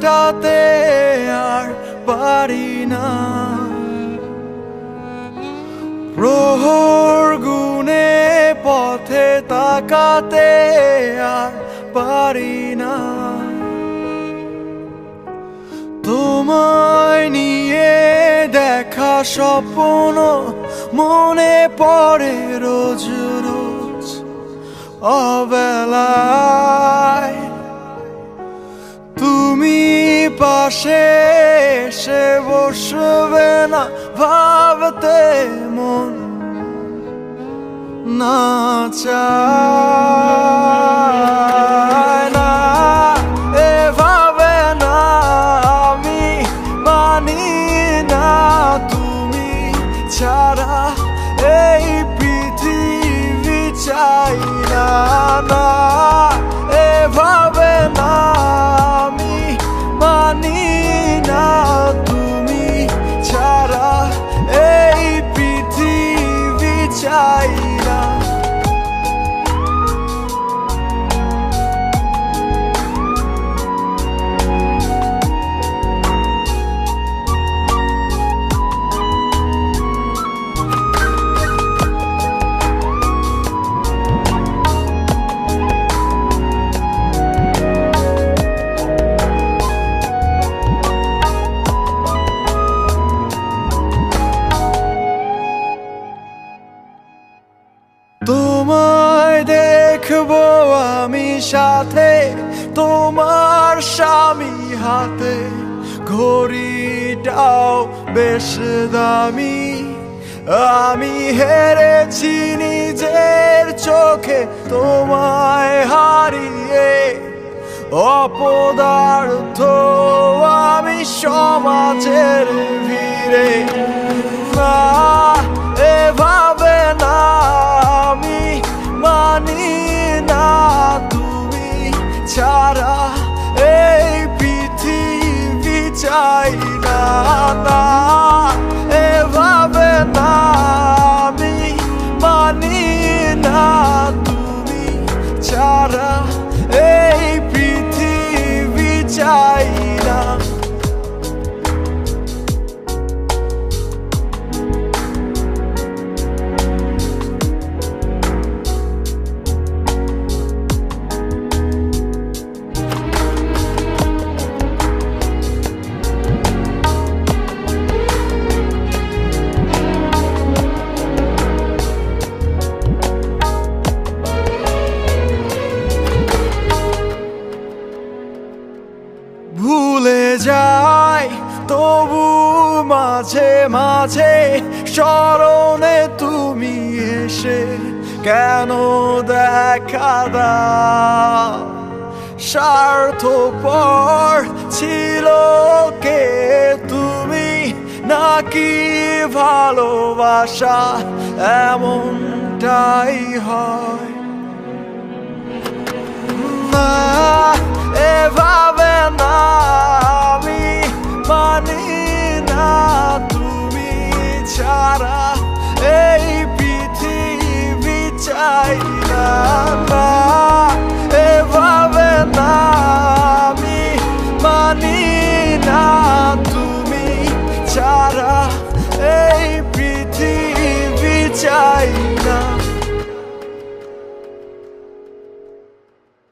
কাটাতে আর পারি না, প্রহর গুনে পথে তাকাতে আর পারি না। তোমায় নিয়ে দেখা স্বপ্ন মনে পড়ে রোজ রোজ অবেলায়, তুমি পাশে এসে বসবে না ভাবতে মন না চায় না, এভাবে না আমি মানি না, তুমি ছাড়া এই পৃথিবী চাই না, না এভাবে না আমি মানি না, তুমি ছাড়া এই পৃথিবী চাই না। তোমায় দেখবো আমি সাথে, তোমার স্বামী হাতে, ঘড়িটাও বেশ দামি, আমি হেরেছি নিজের চোখে তোমায় হারিয়ে, অপদার্থ আমি সমাজের ভিড়ে, না এভাবে না আমি মানি না, তুমি ছাড়া এই পৃথিবী চাই না, না এভাবে না আমি মানি না, তুমি ছাড়া এই পৃথিবী চাই না। ভুলে যাই তবু মাঝে মাঝে স্মরণে তুমি এসে কেন দেখা দাও, স্বার্থপর ছিল কে তুমি নাকি ভালোবাসা এমনটাই হয়, না এভাবে না আমি মানি না।